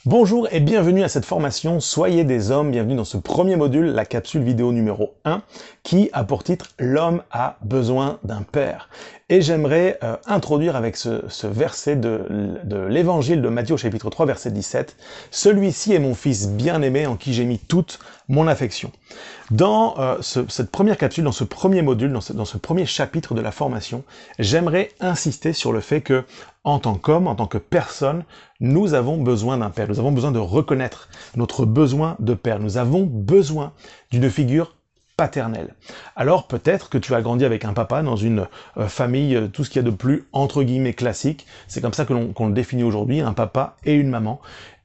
Bonjour et bienvenue à cette formation Soyez des hommes, bienvenue dans ce premier module, la capsule vidéo numéro 1, qui a pour titre L'homme a besoin d'un père. Et j'aimerais introduire avec ce verset de l'évangile de Matthieu au chapitre 3 verset 17, « Celui-ci est mon fils bien-aimé en qui j'ai mis toute mon affection ». Dans cette première capsule, dans ce premier module, dans ce premier chapitre de la formation, j'aimerais insister sur le fait que, en tant qu'homme, en tant que personne, nous avons besoin d'un père. Nous avons besoin de reconnaître notre besoin de père. Nous avons besoin d'une figure paternelle. Alors peut-être que tu as grandi avec un papa dans une famille, tout ce qu'il y a de plus entre guillemets classique. C'est comme ça que qu'on le définit aujourd'hui, un papa et une maman.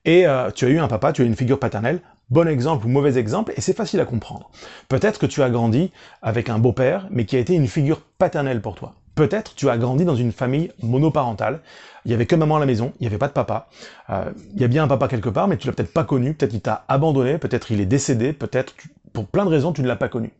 Et tu as eu un papa, tu as eu une figure paternelle. Bon exemple ou mauvais exemple, et c'est facile à comprendre. Peut-être que tu as grandi avec un beau-père, mais qui a été une figure paternelle pour toi. Peut-être tu as grandi dans une famille monoparentale, il n'y avait que maman à la maison, il n'y avait pas de papa. Il y a bien un papa quelque part, mais tu l'as peut-être pas connu, peut-être il t'a abandonné, peut-être il est décédé, peut-être, pour plein de raisons, tu ne l'as pas connu.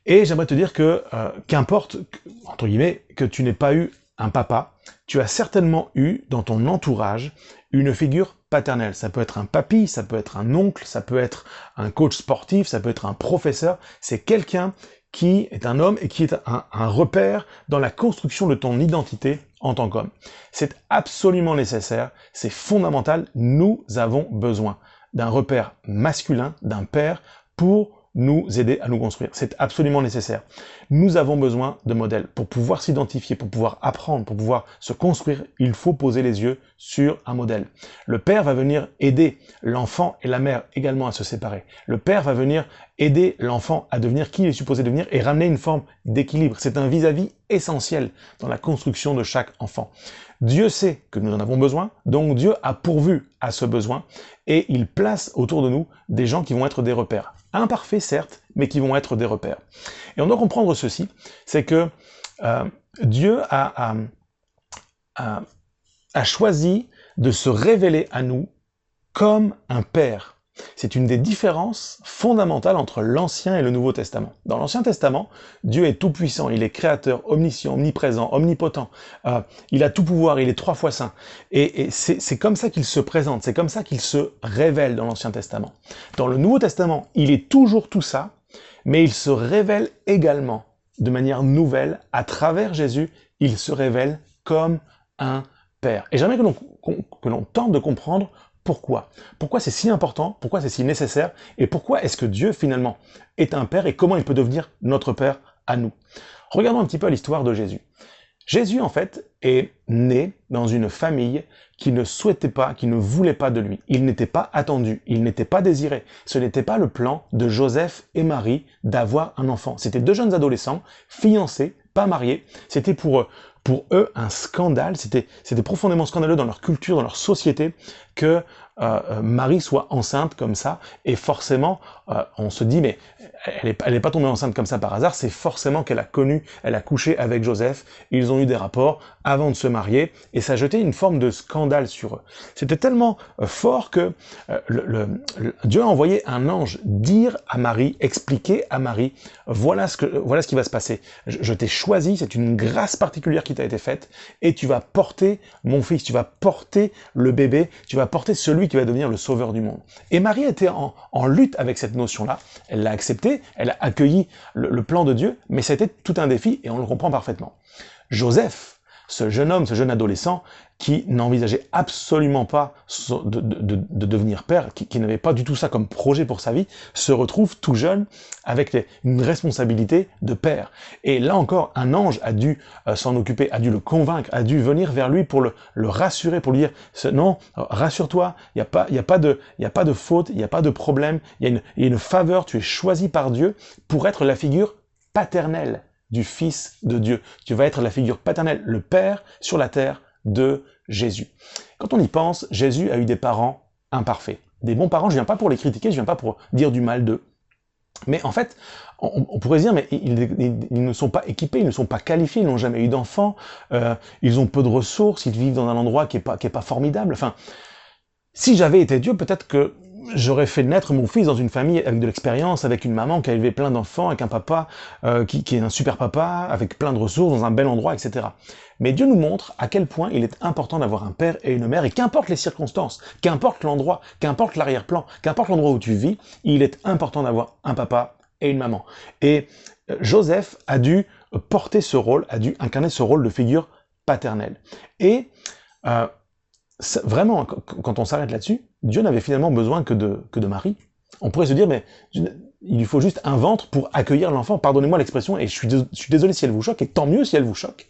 Et j'aimerais te dire que, qu'importe, entre guillemets, que tu n'aies pas eu un papa, tu as certainement eu dans ton entourage une figure paternelle. Ça peut être un papy, ça peut être un oncle, ça peut être un coach sportif, ça peut être un professeur. C'est quelqu'un qui est un homme et qui est un repère dans la construction de ton identité en tant qu'homme. C'est absolument nécessaire, c'est fondamental. Nous avons besoin d'un repère masculin, d'un père, pour nous aider à nous construire. C'est absolument nécessaire. Nous avons besoin de modèles. Pour pouvoir s'identifier, pour pouvoir apprendre, pour pouvoir se construire, il faut poser les yeux sur un modèle. Le père va venir aider l'enfant et la mère également à se séparer. Le père va venir aider l'enfant à devenir qui il est supposé devenir et ramener une forme d'équilibre. C'est un vis-à-vis essentiel dans la construction de chaque enfant. Dieu sait que nous en avons besoin, donc Dieu a pourvu à ce besoin et il place autour de nous des gens qui vont être des repères. Imparfaits certes, mais qui vont être des repères. Et on doit comprendre ceci, c'est que Dieu a choisi de se révéler à nous comme un père. C'est une des différences fondamentales entre l'Ancien et le Nouveau Testament. Dans l'Ancien Testament, Dieu est tout-puissant, il est créateur, omniscient, omniprésent, omnipotent, il a tout pouvoir, il est 3 fois saint. Et c'est comme ça qu'il se présente, c'est comme ça qu'il se révèle dans l'Ancien Testament. Dans le Nouveau Testament, il est toujours tout ça, mais il se révèle également de manière nouvelle, à travers Jésus, il se révèle comme un père. Et j'aimerais que l'on tente de comprendre pourquoi. Pourquoi c'est si important, pourquoi c'est si nécessaire, et pourquoi est-ce que Dieu, finalement, est un père, et comment il peut devenir notre père à nous. Regardons un petit peu l'histoire de Jésus. Jésus, en fait, est né dans une famille qui ne souhaitait pas, qui ne voulait pas de lui. Il n'était pas attendu, il n'était pas désiré. Ce n'était pas le plan de Joseph et Marie d'avoir un enfant. C'était 2 jeunes adolescents, fiancés, pas mariés. C'était pour eux un scandale, c'était profondément scandaleux dans leur culture, dans leur société, que Marie soit enceinte comme ça, et forcément, on se dit, mais elle est pas tombée enceinte comme ça par hasard, c'est forcément qu'elle a couché avec Joseph, ils ont eu des rapports avant de se marier, et ça jetait une forme de scandale sur eux. C'était tellement fort que Dieu a envoyé un ange dire à Marie, expliquer à Marie, voilà ce qui va se passer. Je t'ai choisi, c'est une grâce particulière qui t'a été faite, et tu vas porter mon fils, tu vas porter le bébé, tu vas porter celui qui va devenir le sauveur du monde. Et Marie était en lutte avec cette notion-là, elle l'a acceptée, elle a accueilli le plan de Dieu, mais c'était tout un défi, et on le comprend parfaitement. Joseph, ce jeune homme, ce jeune adolescent, qui n'envisageait absolument pas de devenir père, qui n'avait pas du tout ça comme projet pour sa vie, se retrouve tout jeune avec une responsabilité de père. Et là encore, un ange a dû s'en occuper, a dû le convaincre, a dû venir vers lui pour le rassurer, pour lui dire « Non, rassure-toi, il n'y a pas de faute, il n'y a pas de problème, il y a une faveur, tu es choisi par Dieu pour être la figure paternelle du Fils de Dieu. Tu vas être la figure paternelle, le Père sur la terre de Jésus. » Quand on y pense, Jésus a eu des parents imparfaits. Des bons parents, je viens pas pour les critiquer, je viens pas pour dire du mal d'eux. Mais en fait, on pourrait se dire, mais ils ne sont pas équipés, ils ne sont pas qualifiés, ils n'ont jamais eu d'enfants, ils ont peu de ressources, ils vivent dans un endroit qui est pas formidable. Enfin, si j'avais été Dieu, peut-être que j'aurais fait naître mon fils dans une famille avec de l'expérience, avec une maman qui a élevé plein d'enfants, avec un papa qui est un super papa, avec plein de ressources, dans un bel endroit, etc. Mais Dieu nous montre à quel point il est important d'avoir un père et une mère, et qu'importe les circonstances, qu'importe l'endroit, qu'importe l'arrière-plan, qu'importe l'endroit où tu vis, il est important d'avoir un papa et une maman. Et Joseph a dû porter ce rôle, a dû incarner ce rôle de figure paternelle. Et vraiment, quand on s'arrête là-dessus, Dieu n'avait finalement besoin que de Marie. On pourrait se dire, mais il lui faut juste un ventre pour accueillir l'enfant. Pardonnez-moi l'expression, et je suis désolé si elle vous choque, et tant mieux si elle vous choque.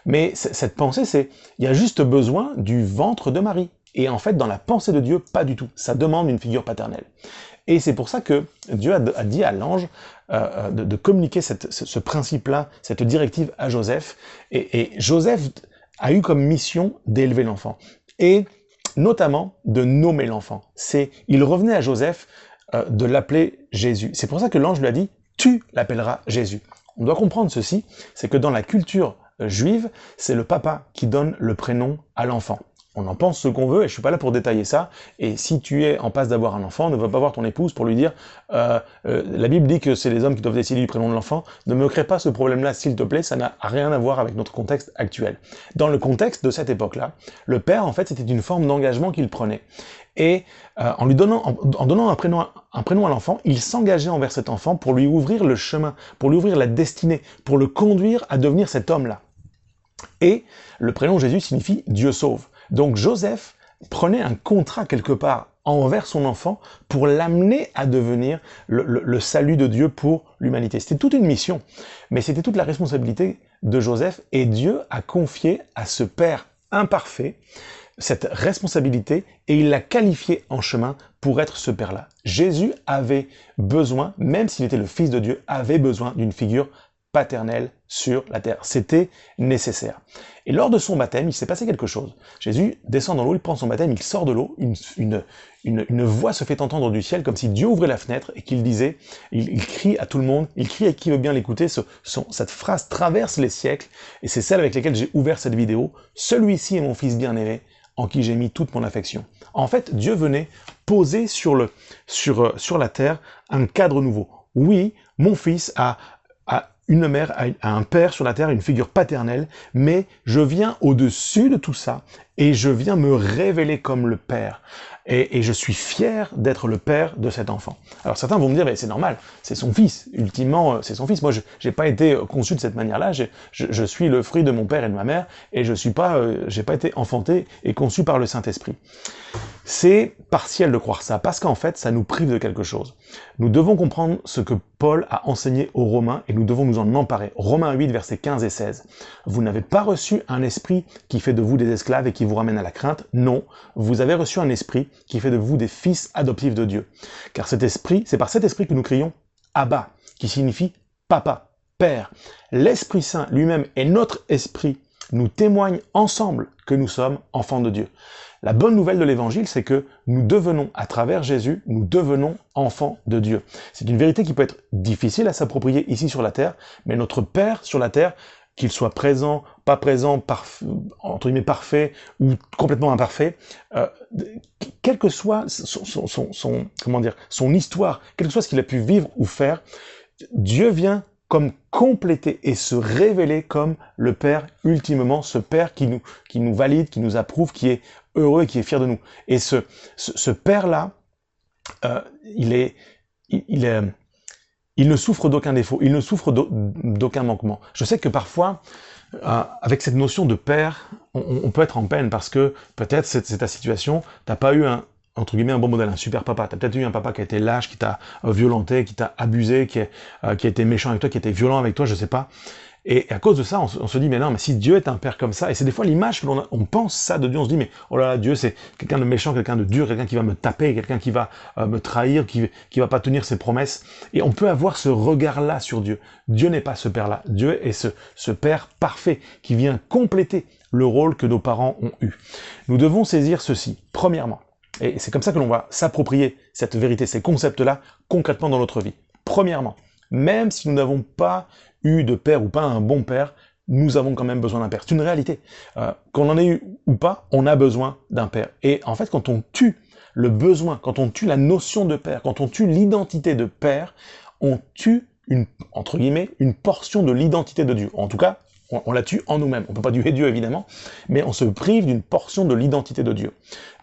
Mais cette pensée, c'est, il y a juste besoin du ventre de Marie. Et en fait, dans la pensée de Dieu, pas du tout. Ça demande une figure paternelle. Et c'est pour ça que Dieu a dit à l'ange de communiquer ce principe-là, cette directive à Joseph. Et Joseph a eu comme mission d'élever l'enfant. Et notamment de nommer l'enfant. Il revenait à Joseph de l'appeler Jésus. C'est pour ça que l'ange lui a dit « Tu l'appelleras Jésus ». On doit comprendre ceci, c'est que dans la culture juive, c'est le papa qui donne le prénom à l'enfant. On en pense ce qu'on veut, et je suis pas là pour détailler ça. Et si tu es en passe d'avoir un enfant, ne va pas voir ton épouse pour lui dire la Bible dit que c'est les hommes qui doivent décider du prénom de l'enfant. Ne me crée pas ce problème-là, s'il te plaît, ça n'a rien à voir avec notre contexte actuel. Dans le contexte de cette époque-là, le père, en fait, c'était une forme d'engagement qu'il prenait. Et en donnant un prénom à l'enfant, il s'engageait envers cet enfant pour lui ouvrir le chemin, pour lui ouvrir la destinée, pour le conduire à devenir cet homme-là. Et le prénom Jésus signifie Dieu sauve. Donc Joseph prenait un contrat quelque part envers son enfant pour l'amener à devenir le salut de Dieu pour l'humanité. C'était toute une mission, mais c'était toute la responsabilité de Joseph, et Dieu a confié à ce père imparfait cette responsabilité, et il l'a qualifié en chemin pour être ce père-là. Jésus avait besoin, même s'il était le Fils de Dieu, avait besoin d'une figure paternelle sur la terre. C'était nécessaire. Et lors de son baptême, il s'est passé quelque chose. Jésus descend dans l'eau, il prend son baptême, il sort de l'eau, une voix se fait entendre du ciel, comme si Dieu ouvrait la fenêtre et qu'il disait, il crie à tout le monde, il crie à qui veut bien l'écouter, cette phrase traverse les siècles, et c'est celle avec laquelle j'ai ouvert cette vidéo. Celui-ci est mon fils bien-aimé, en qui j'ai mis toute mon affection. En fait, Dieu venait poser sur la terre un cadre nouveau. Oui, mon fils a une mère, a un père sur la terre, une figure paternelle, mais je viens au-dessus de tout ça, et je viens me révéler comme le père. Et je suis fier d'être le père de cet enfant. Alors certains vont me dire, mais c'est normal, c'est son fils, ultimement, c'est son fils. Moi, j'ai pas été conçu de cette manière-là, je suis le fruit de mon père et de ma mère, et j'ai pas été enfanté et conçu par le Saint-Esprit. C'est partiel de croire ça, parce qu'en fait, ça nous prive de quelque chose. Nous devons comprendre ce que Paul a enseigné aux Romains, et nous devons nous en emparer. Romains 8, versets 15 et 16. Vous n'avez pas reçu un esprit qui fait de vous des esclaves et qui vous ramène à la crainte. Non, vous avez reçu un esprit qui fait de vous des fils adoptifs de Dieu. Car c'est par cet esprit que nous crions « Abba », qui signifie « Papa », « Père ». L'Esprit Saint lui-même et notre esprit nous témoignent ensemble que nous sommes enfants de Dieu. La bonne nouvelle de l'évangile, c'est que nous devenons, à travers Jésus, nous devenons enfants de Dieu. C'est une vérité qui peut être difficile à s'approprier ici sur la terre, mais notre Père sur la terre, qu'il soit présent, pas présent, entre guillemets parfait ou complètement imparfait, quel que soit son histoire, quel que soit ce qu'il a pu vivre ou faire, Dieu vient comme compléter et se révéler comme le Père ultimement, ce Père qui nous valide, qui nous approuve, qui est heureux et qui est fier de nous. Et ce Père-là, il ne souffre d'aucun défaut, il ne souffre d'aucun manquement. Je sais que parfois, avec cette notion de Père, on peut être en peine parce que peut-être c'est ta situation, t'as pas eu entre guillemets, un bon modèle, un super papa. T'as peut-être eu un papa qui a été lâche, qui t'a violenté, qui t'a abusé, qui a été méchant avec toi, qui a été violent avec toi, je sais pas. Et à cause de ça, on se dit, mais non, mais si Dieu est un père comme ça, et c'est des fois l'image que on pense ça de Dieu, on se dit, mais oh là là, Dieu c'est quelqu'un de méchant, quelqu'un de dur, quelqu'un qui va me taper, quelqu'un qui va me trahir, qui va pas tenir ses promesses. Et on peut avoir ce regard-là sur Dieu. Dieu n'est pas ce père-là. Dieu est ce père parfait, qui vient compléter le rôle que nos parents ont eu. Nous devons saisir ceci. Premièrement, et c'est comme ça que l'on va s'approprier cette vérité, ces concepts-là, concrètement dans notre vie. Premièrement, même si nous n'avons pas eu de père ou pas un bon père, nous avons quand même besoin d'un père. C'est une réalité. Qu'on en ait eu ou pas, on a besoin d'un père. Et en fait, quand on tue le besoin, quand on tue la notion de père, quand on tue l'identité de père, on tue entre guillemets, une portion de l'identité de Dieu. En tout cas, on la tue en nous-mêmes. On ne peut pas tuer Dieu, évidemment, mais on se prive d'une portion de l'identité de Dieu.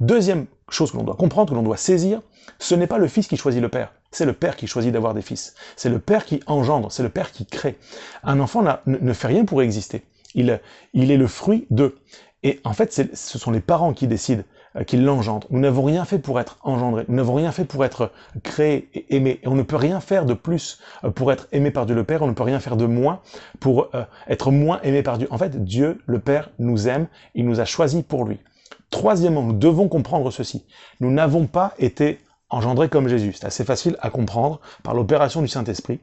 Deuxième chose que l'on doit comprendre, que l'on doit saisir, ce n'est pas le fils qui choisit le père, c'est le père qui choisit d'avoir des fils. C'est le père qui engendre, c'est le père qui crée. Un enfant ne fait rien pour exister. Il est le fruit d'eux. Et en fait, ce sont les parents qui décident, qui l'engendrent. Nous n'avons rien fait pour être engendrés, nous n'avons rien fait pour être créés et aimés. Et on ne peut rien faire de plus pour être aimé par Dieu le Père, on ne peut rien faire de moins pour être moins aimé par Dieu. En fait, Dieu le Père nous aime, il nous a choisis pour lui. Troisièmement, nous devons comprendre ceci. Nous n'avons pas été engendrés comme Jésus. C'est assez facile à comprendre par l'opération du Saint-Esprit.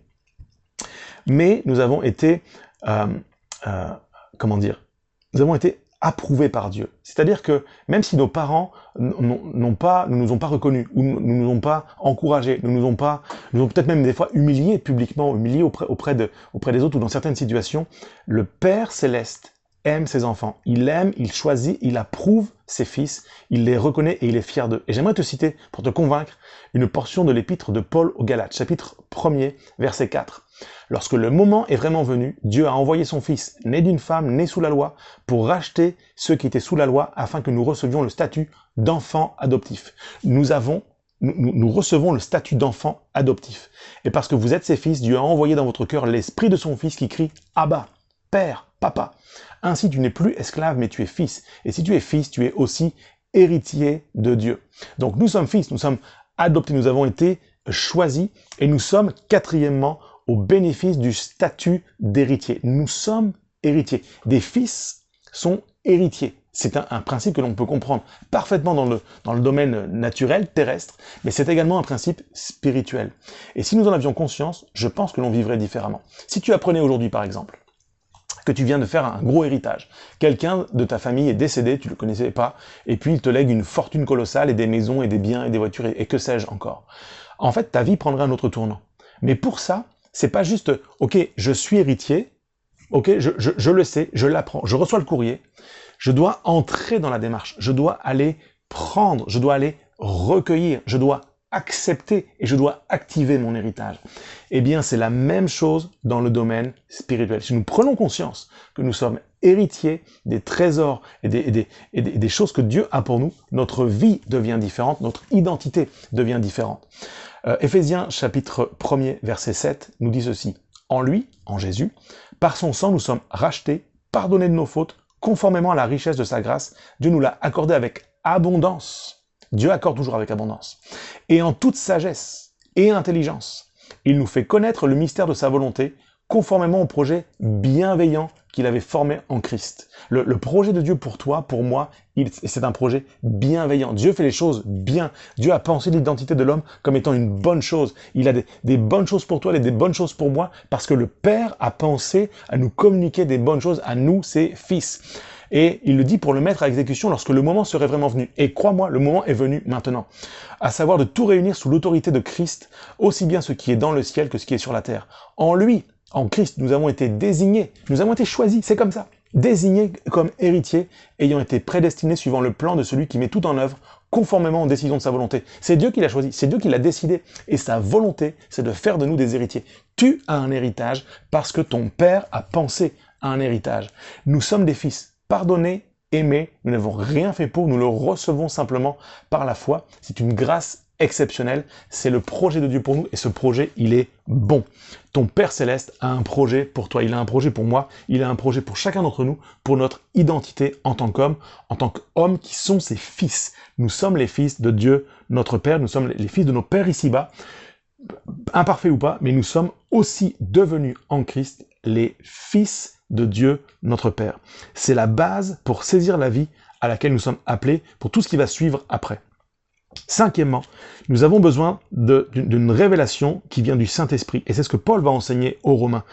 Mais nous avons été, nous avons été approuvés par Dieu. C'est-à-dire que même si nos parents ne nous ont pas reconnus, ou ne nous ont pas encouragés, nous ont peut-être même des fois humiliés publiquement, humiliés auprès des autres ou dans certaines situations, le Père Céleste aime ses enfants. Il aime, il choisit, il approuve ses fils, il les reconnaît et il est fier d'eux. Et j'aimerais te citer, pour te convaincre, une portion de l'épître de Paul aux Galates, chapitre 1er, verset 4. Lorsque le moment est vraiment venu, Dieu a envoyé son Fils, né d'une femme, né sous la loi, pour racheter ceux qui étaient sous la loi, afin que nous recevions le statut d'enfant adoptif. Nous recevons le statut d'enfant adoptif. Et parce que vous êtes ses fils, Dieu a envoyé dans votre cœur l'esprit de son Fils qui crie « Abba, Père, Papa ». Ainsi, tu n'es plus esclave, mais tu es fils. Et si tu es fils, tu es aussi héritier de Dieu. Donc nous sommes fils, nous sommes adoptés, nous avons été choisis, et nous sommes, quatrièmement, au bénéfice du statut d'héritier. Nous sommes héritiers. Des fils sont héritiers. C'est un principe que l'on peut comprendre parfaitement dans le domaine naturel, terrestre, mais c'est également un principe spirituel. Et si nous en avions conscience, je pense que l'on vivrait différemment. Si tu apprenais aujourd'hui, par exemple, que tu viens de faire un gros héritage. Quelqu'un de ta famille est décédé, tu ne le connaissais pas, et puis il te lègue une fortune colossale et des maisons et des biens et des voitures et que sais-je encore. En fait, ta vie prendrait un autre tournant. Mais pour ça, c'est pas juste « Ok, je suis héritier, ok, je le sais, je l'apprends, je reçois le courrier, je dois entrer dans la démarche, je dois aller prendre, je dois aller recueillir, je dois accepter et je dois activer mon héritage. » Eh bien, c'est la même chose dans le domaine spirituel. Si nous prenons conscience que nous sommes héritiers des trésors et des choses que Dieu a pour nous, notre vie devient différente, notre identité devient différente. Éphésiens chapitre 1er, verset 7 nous dit ceci. En lui, en Jésus, par son sang, nous sommes rachetés, pardonnés de nos fautes, conformément à la richesse de sa grâce. Dieu nous l'a accordé avec abondance. Dieu accorde toujours avec abondance. Et en toute sagesse et intelligence, il nous fait connaître le mystère de sa volonté, conformément au projet bienveillant qu'il avait formé en Christ. Le projet de Dieu pour toi, pour moi, c'est un projet bienveillant. Dieu fait les choses bien. Dieu a pensé l'identité de l'homme comme étant une bonne chose. Il a des bonnes choses pour toi et des bonnes choses pour moi, parce que le Père a pensé à nous communiquer des bonnes choses à nous, ses fils. Et il le dit pour le mettre à exécution lorsque le moment serait vraiment venu. Et crois-moi, le moment est venu maintenant. À savoir de tout réunir sous l'autorité de Christ, aussi bien ce qui est dans le ciel que ce qui est sur la terre. En lui, en Christ, nous avons été désignés, nous avons été choisis, c'est comme ça. Désignés comme héritiers, ayant été prédestinés suivant le plan de celui qui met tout en œuvre, conformément aux décisions de sa volonté. C'est Dieu qui l'a choisi, c'est Dieu qui l'a décidé. Et sa volonté, c'est de faire de nous des héritiers. Tu as un héritage parce que ton Père a pensé à un héritage. Nous sommes des fils. Pardonné, aimé, nous n'avons rien fait pour, nous le recevons simplement par la foi. C'est une grâce exceptionnelle, c'est le projet de Dieu pour nous et ce projet, il est bon. Ton Père Céleste a un projet pour toi, il a un projet pour moi, il a un projet pour chacun d'entre nous, pour notre identité en tant qu'homme qui sont ses fils. Nous sommes les fils de Dieu, notre Père, nous sommes les fils de nos pères ici-bas, imparfaits ou pas, mais nous sommes aussi devenus en Christ les fils de Dieu, notre Père. C'est la base pour saisir la vie à laquelle nous sommes appelés pour tout ce qui va suivre après. Cinquièmement, nous avons besoin d'une révélation qui vient du Saint-Esprit. Et c'est ce que Paul va enseigner aux Romains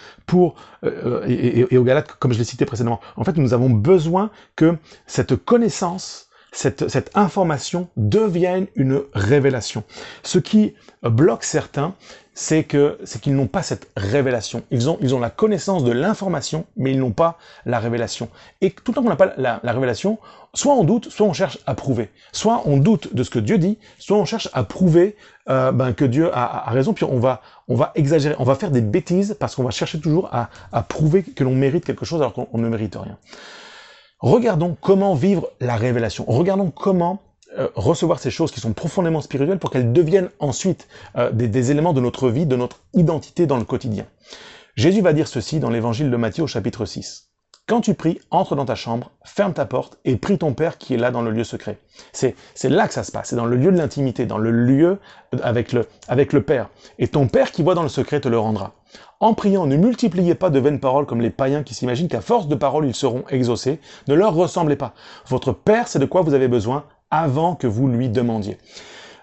et aux Galates, comme je l'ai cité précédemment. En fait, nous avons besoin que cette connaissance cette information devienne une révélation. Ce qui bloque certains, c'est qu'ils n'ont pas cette révélation. Ils ont la connaissance de l'information, mais ils n'ont pas la révélation. Et tout le temps qu'on n'a pas la révélation, soit on doute, soit on cherche à prouver. Soit on doute de ce que Dieu dit, soit on cherche à prouver que Dieu a raison, puis on va exagérer, on va faire des bêtises parce qu'on va chercher toujours à prouver que l'on mérite quelque chose alors qu'on ne mérite rien. Regardons comment vivre la révélation. Regardons comment recevoir ces choses qui sont profondément spirituelles pour qu'elles deviennent ensuite des éléments de notre vie, de notre identité dans le quotidien. Jésus va dire ceci dans l'évangile de Matthieu au chapitre 6. Quand tu pries, entre dans ta chambre, ferme ta porte et prie ton Père qui est là dans le lieu secret. C'est là que ça se passe, c'est dans le lieu de l'intimité, dans le lieu avec le Père. Et ton Père qui voit dans le secret te le rendra. En priant, ne multipliez pas de vaines paroles comme les païens qui s'imaginent qu'à force de paroles ils seront exaucés. Ne leur ressemblez pas. Votre Père sait de quoi vous avez besoin avant que vous lui demandiez.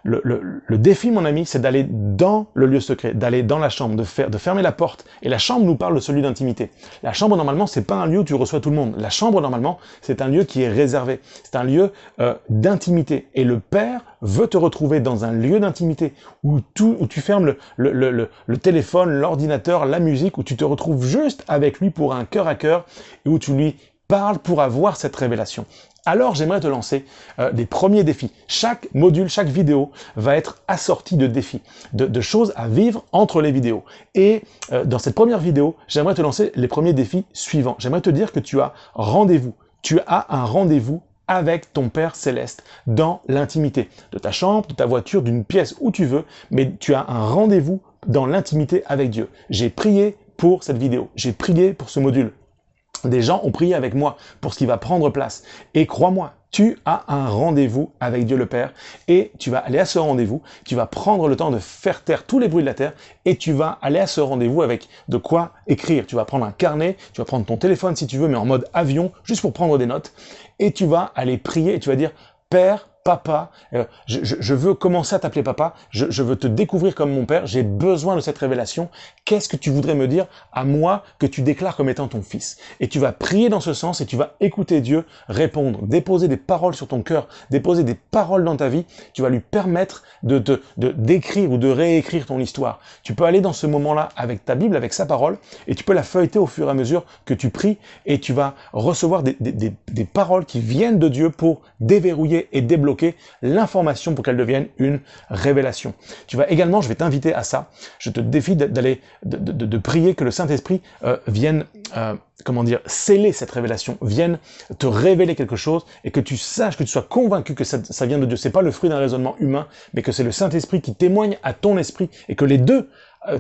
Le défi, mon ami, c'est d'aller dans le lieu secret, d'aller dans la chambre, de fermer la porte. Et la chambre nous parle de celui d'intimité. La chambre, normalement, c'est pas un lieu où tu reçois tout le monde. La chambre, normalement, c'est un lieu qui est réservé. C'est un lieu d'intimité. Et le Père veut te retrouver dans un lieu d'intimité où tu fermes le téléphone, l'ordinateur, la musique, où tu te retrouves juste avec lui pour un cœur à cœur et où tu lui parles pour avoir cette révélation. Alors, j'aimerais te lancer des premiers défis. Chaque module, chaque vidéo va être assorti de défis, de choses à vivre entre les vidéos. Et dans cette première vidéo, j'aimerais te lancer les premiers défis suivants. J'aimerais te dire que tu as rendez-vous. Tu as un rendez-vous avec ton Père Céleste dans l'intimité de ta chambre, de ta voiture, d'une pièce où tu veux, mais tu as un rendez-vous dans l'intimité avec Dieu. J'ai prié pour cette vidéo. J'ai prié pour ce module. Des gens ont prié avec moi pour ce qui va prendre place. Et crois-moi, tu as un rendez-vous avec Dieu le Père et tu vas aller à ce rendez-vous, tu vas prendre le temps de faire taire tous les bruits de la terre et tu vas aller à ce rendez-vous avec de quoi écrire. Tu vas prendre un carnet, tu vas prendre ton téléphone si tu veux, mais en mode avion, juste pour prendre des notes. Et tu vas aller prier et tu vas dire « Père, Papa, je veux commencer à t'appeler papa, je veux te découvrir comme mon père, j'ai besoin de cette révélation. Qu'est-ce que tu voudrais me dire à moi que tu déclares comme étant ton fils ?» Et tu vas prier dans ce sens et tu vas écouter Dieu répondre, déposer des paroles sur ton cœur, déposer des paroles dans ta vie. Tu vas lui permettre d'écrire ou de réécrire ton histoire. Tu peux aller dans ce moment-là avec ta Bible, avec sa parole, et tu peux la feuilleter au fur et à mesure que tu pries et tu vas recevoir des paroles qui viennent de Dieu pour déverrouiller et débloquer l'information pour qu'elle devienne une révélation. Tu vas également, je vais t'inviter à ça, je te défie de prier que le Saint-Esprit vienne, sceller cette révélation, vienne te révéler quelque chose et que tu saches, que tu sois convaincu que ça vient de Dieu. C'est pas le fruit d'un raisonnement humain, mais que c'est le Saint-Esprit qui témoigne à ton esprit et que les deux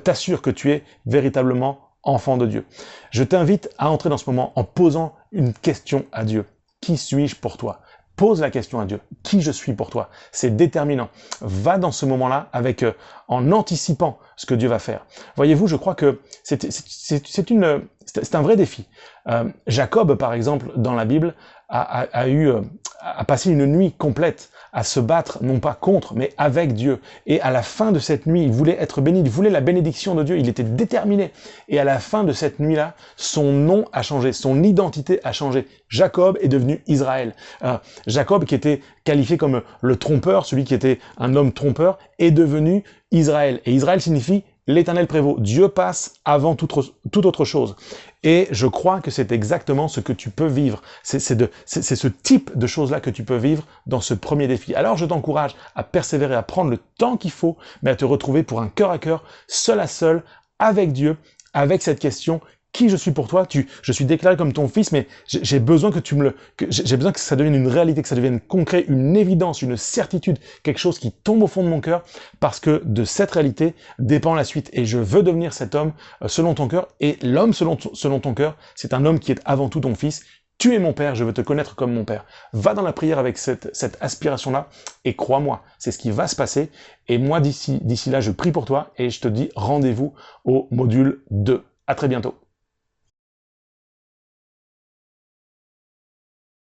t'assurent que tu es véritablement enfant de Dieu. Je t'invite à entrer dans ce moment en posant une question à Dieu. Qui suis-je pour toi ? Pose la question à Dieu. Qui je suis pour toi? C'est déterminant. Va dans ce moment-là avec, en anticipant ce que Dieu va faire. Voyez-vous, je crois que c'est un vrai défi. Jacob, par exemple, dans la Bible, a passé une nuit complète à se battre, non pas contre, mais avec Dieu. Et à la fin de cette nuit, il voulait être béni, il voulait la bénédiction de Dieu, il était déterminé. Et à la fin de cette nuit-là, son nom a changé, son identité a changé. Jacob est devenu Israël. Jacob, qui était qualifié comme le trompeur, celui qui était un homme trompeur, est devenu Israël. Et Israël signifie l'Éternel prévaut. Dieu passe avant toute autre chose. Et je crois que c'est exactement ce que tu peux vivre. C'est ce type de choses-là que tu peux vivre dans ce premier défi. Alors je t'encourage à persévérer, à prendre le temps qu'il faut, mais à te retrouver pour un cœur à cœur, seul à seul, avec Dieu, avec cette question: qui je suis pour toi? Je suis déclaré comme ton fils, mais j'ai besoin que j'ai besoin que ça devienne une réalité, que ça devienne concret, une évidence, une certitude, quelque chose qui tombe au fond de mon cœur, parce que de cette réalité dépend la suite. Et je veux devenir cet homme selon ton cœur. Et l'homme selon ton cœur, c'est un homme qui est avant tout ton fils. Tu es mon père, je veux te connaître comme mon père. Va dans la prière avec cette aspiration-là, et crois-moi, c'est ce qui va se passer. Et moi, d'ici là, je prie pour toi, et je te dis rendez-vous au module 2. À très bientôt.